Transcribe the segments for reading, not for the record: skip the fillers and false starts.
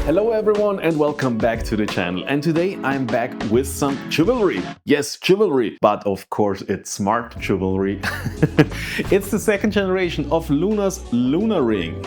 Hello everyone and welcome back to the channel, and today I'm back with some jewelry. Yes, jewelry, but of course it's smart jewelry. It's the second generation of Luna's Luna Ring.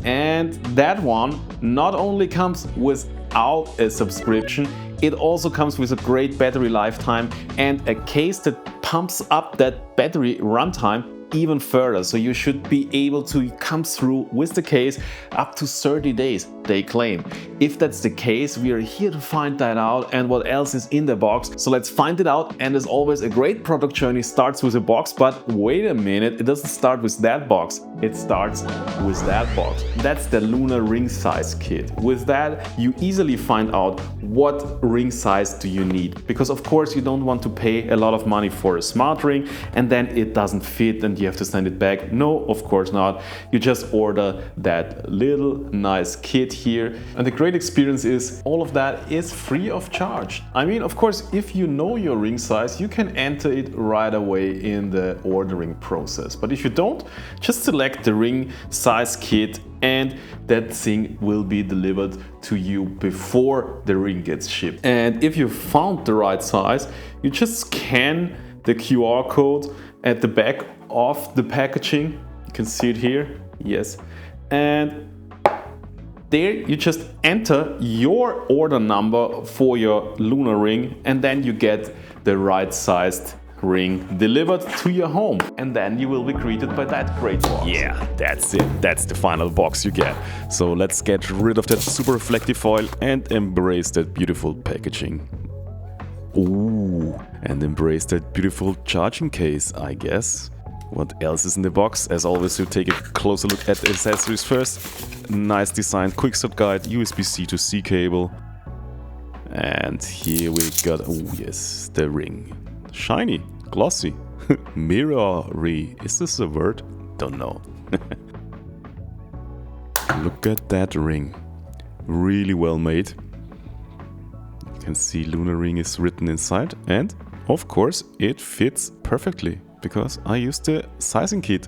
And that one not only comes without a subscription, it also comes with a great battery lifetime and a case that pumps up that battery runtime even further. So you should be able to come through with the case up to 30 days, they claim. If that's the case, we are here to find that out and what else is in the box. So let's find it out. And as always, a great product journey starts with a box, but wait a minute, it doesn't start with that box. It starts with that box. That's the Luna ring size kit. With that, you easily find out what ring size do you need. Because of course you don't want to pay a lot of money for a smart ring and then it doesn't fit and you have to send it back. No, of course not. You just order that little nice kit here. And the great experience is all of that is free of charge. I mean, of course, if you know your ring size, you can enter it right away in the ordering process. But if you don't, just select the ring size kit and that thing will be delivered to you before the ring gets shipped. And if you found the right size, you just scan the QR code at the back of the packaging. You can see it here, yes. And there you just enter your order number for your Luna ring and then you get the right sized ring delivered to your home, and then you will be greeted by that great box. Yeah, that's it. That's the final box you get. So let's get rid of that super reflective foil and embrace that beautiful packaging. Ooh, and embrace that beautiful charging case, I guess. What else is in the box? As always, you take a closer look at the accessories first. Nice design, quick start guide, USB-C to C cable. And here we got, oh yes, the ring. Shiny, glossy, mirror-y. Is this a word? Don't know. Look at that ring. Really well made. You can see Luna ring is written inside, and of course it fits perfectly because I used the sizing kit.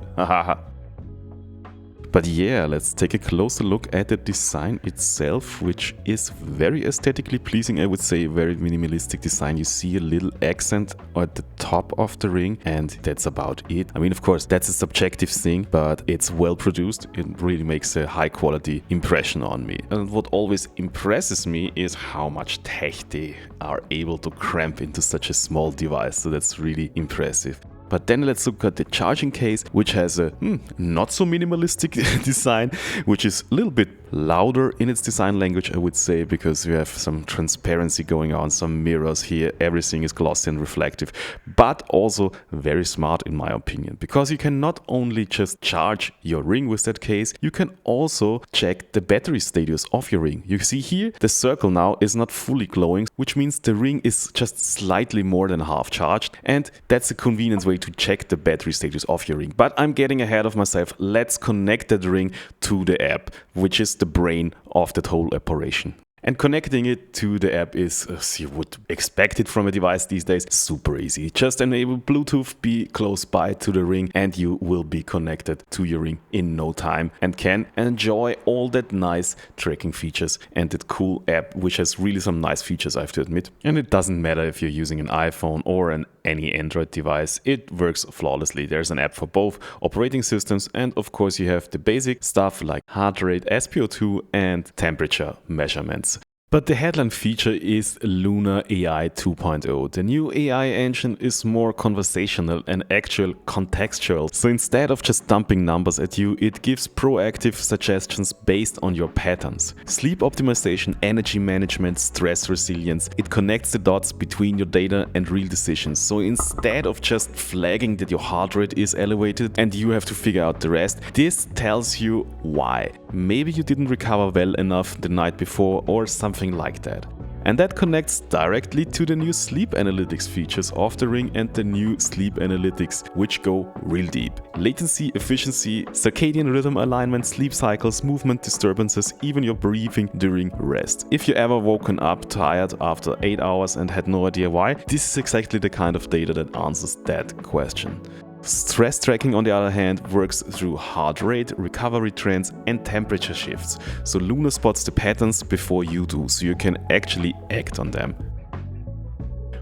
But yeah, let's take a closer look at the design itself, which is very aesthetically pleasing. I would say very minimalistic design. You see a little accent at the top of the ring and that's about it. I mean, of course, that's a subjective thing, but it's well produced. It really makes a high quality impression on me. And what always impresses me is how much tech they are able to cram into such a small device. So that's really impressive. But then let's look at the charging case, which has a not so minimalistic design, which is a little bit louder in its design language, I would say, because you have some transparency going on, some mirrors here, everything is glossy and reflective, but also very smart in my opinion, because you can not only just charge your ring with that case, you can also check the battery status of your ring. You see here, the circle now is not fully glowing, which means the ring is just slightly more than half charged, and that's a convenient way to check the battery status of your ring. But I'm getting ahead of myself. Let's connect that ring to the app, which is the brain of that whole operation. And connecting it to the app is, as you would expect it from a device these days, super easy. Just enable Bluetooth, be close by to the ring, and you will be connected to your ring in no time and can enjoy all that nice tracking features and that cool app, which has really some nice features, I have to admit. And it doesn't matter if you're using an iPhone or any Android device, it works flawlessly. There's an app for both operating systems, and of course you have the basic stuff like heart rate, SpO2 and temperature measurements. But the headline feature is Luna AI 2.0. The new AI engine is more conversational and actual contextual. So instead of just dumping numbers at you, it gives proactive suggestions based on your patterns. Sleep optimization, energy management, stress resilience. It connects the dots between your data and real decisions. So instead of just flagging that your heart rate is elevated and you have to figure out the rest, this tells you why. Maybe you didn't recover well enough the night before or something like that. And that connects directly to the new sleep analytics features of the ring and the new sleep analytics, which go real deep. Latency, efficiency, circadian rhythm alignment, sleep cycles, movement disturbances, even your breathing during rest. If you ever woken up tired after 8 hours and had no idea why, this is exactly the kind of data that answers that question. Stress tracking, on the other hand, works through heart rate, recovery trends, and temperature shifts. So Luna spots the patterns before you do, so you can actually act on them.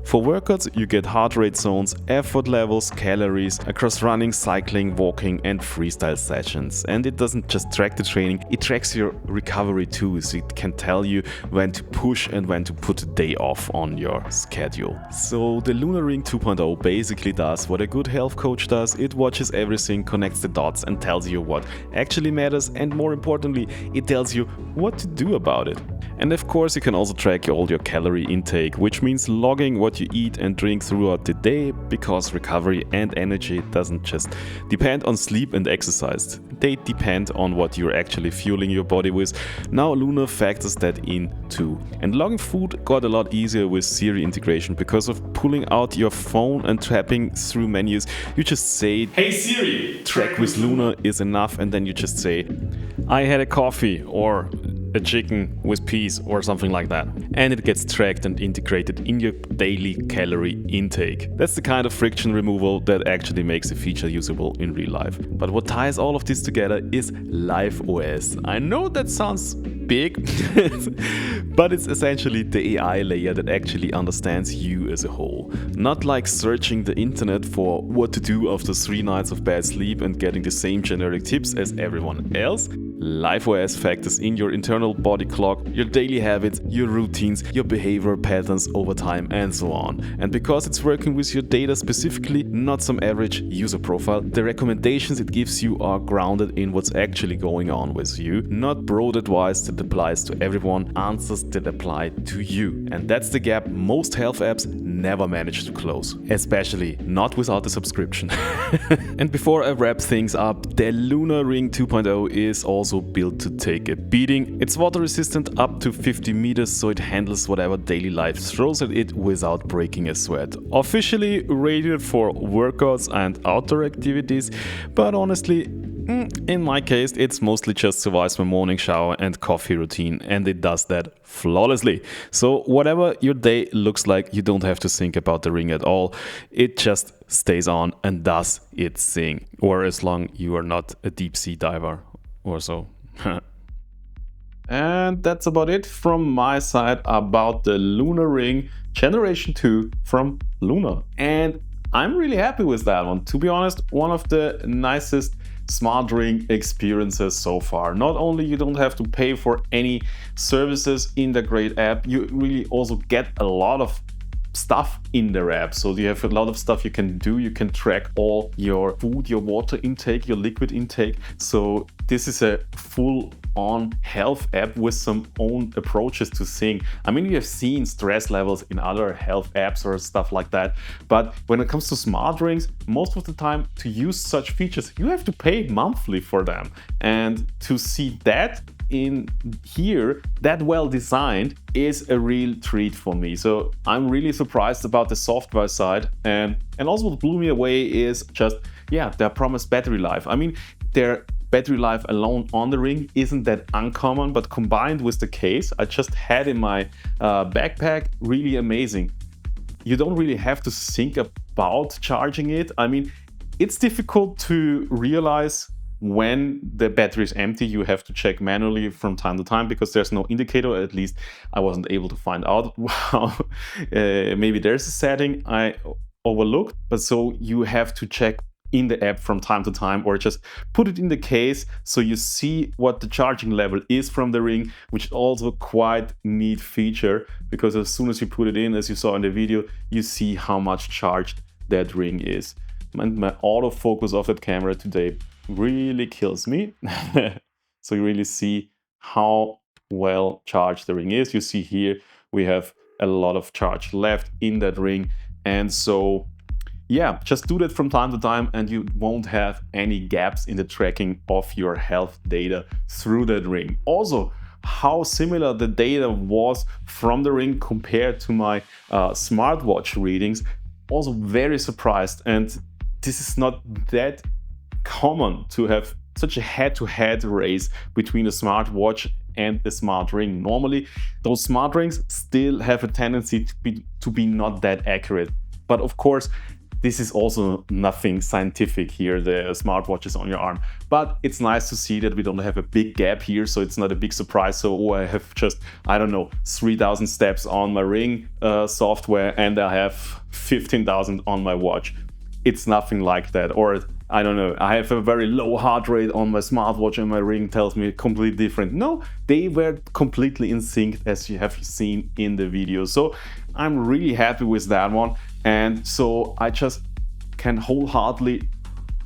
For workouts, you get heart rate zones, effort levels, calories across running, cycling, walking, and freestyle sessions. And it doesn't just track the training, it tracks your recovery too, so it can tell you when to push and when to put a day off on your schedule. So the Luna Ring 2.0 basically does what a good health coach does. It watches everything, connects the dots, and tells you what actually matters, and more importantly, it tells you what to do about it. And of course, you can also track all your calorie intake, which means logging what you eat and drink throughout the day, because recovery and energy doesn't just depend on sleep and exercise. They depend on what you're actually fueling your body with. Now Luna factors that in too. And logging food got a lot easier with Siri integration because of pulling out your phone and tapping through menus. You just say, "Hey Siri, track with Luna" is enough, and then you just say, "I had a coffee," or a chicken with peas, or something like that. And it gets tracked and integrated in your daily calorie intake. That's the kind of friction removal that actually makes the feature usable in real life. But what ties all of this together is LifeOS. I know that sounds big, but it's essentially the AI layer that actually understands you as a whole. Not like searching the internet for what to do after 3 nights of bad sleep and getting the same generic tips as everyone else. LifeOS factors in your internal body clock, your daily habits, your routines, your behavior patterns over time, and so on. And because it's working with your data specifically, not some average user profile, the recommendations it gives you are grounded in what's actually going on with you, not broad advice that applies to everyone, answers that apply to you. And that's the gap most health apps never manage to close, especially not without a subscription. And before I wrap things up, the Luna Ring 2.0 is also built to take a beating. It's water resistant up to 50 meters, so it handles whatever daily life throws at it without breaking a sweat. Officially rated for workouts and outdoor activities, but honestly, in my case, it's mostly just survives my morning shower and coffee routine, and it does that flawlessly. So whatever your day looks like, you don't have to think about the ring at all. It just stays on and does its thing. Or as long you are not a deep sea diver or so. And that's about it from my side about the Luna Ring Generation 2 from Luna. And I'm really happy with that one. To be honest, one of the nicest smart ring experiences so far. Not only you don't have to pay for any services in the great app, you really also get a lot of stuff in their app. So you have a lot of stuff you can do. You can track all your food, your water intake, your liquid intake. So this is a full-on health app with some own approaches to things. I mean, you have seen stress levels in other health apps or stuff like that. But when it comes to smart rings, most of the time to use such features, you have to pay monthly for them. And to see that in here, that well designed, is a real treat for me. So I'm really surprised about the software side, and also what blew me away is just, yeah, their promised battery life. I mean, their battery life alone on the ring isn't that uncommon, but combined with the case I just had in my backpack, really amazing. You don't really have to think about charging it. I mean, it's difficult to realize when the battery is empty. You have to check manually from time to time because there's no indicator. At least I wasn't able to find out. Wow, maybe there's a setting I overlooked, but so you have to check in the app from time to time, or just put it in the case so you see what the charging level is from the ring, which is also quite neat feature, because as soon as you put it in, as you saw in the video, you see how much charged that ring is. And my autofocus of that camera today really kills me. So you really see how well charged the ring is. You see here we have a lot of charge left in that ring, and so yeah, just do that from time to time and you won't have any gaps in the tracking of your health data through that ring. Also, how similar the data was from the ring compared to my smartwatch readings, also very surprised. And this is not that common to have such a head-to-head race between a smartwatch and a smart ring. Normally, those smart rings still have a tendency to be not that accurate. But of course, this is also nothing scientific here, the smartwatch is on your arm. But it's nice to see that we don't have a big gap here, so it's not a big surprise. So, oh, I have just, I don't know, 3,000 steps on my Ring software, and I have 15,000 on my watch. It's nothing like that. Or I don't know, I have a very low heart rate on my smartwatch and my Ring tells me completely different. No, they were completely in sync, as you have seen in the video. So I'm really happy with that one. And so I just can wholeheartedly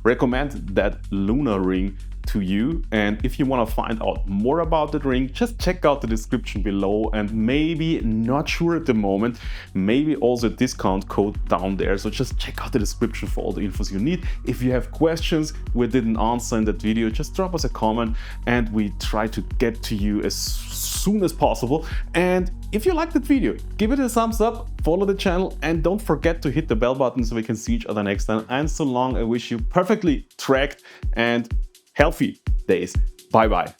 recommend that Lunar Ring to you. And if you want to find out more about the ring, just check out the description below, and maybe, not sure at the moment, maybe also a discount code down there. So just check out the description for all the infos you need. If you have questions we didn't answer in that video, just drop us a comment and we try to get to you as soon as possible. And if you liked that video, give it a thumbs up, follow the channel, and don't forget to hit the bell button so we can see each other next time. And so long, I wish you perfectly tracked and healthy days. Bye bye.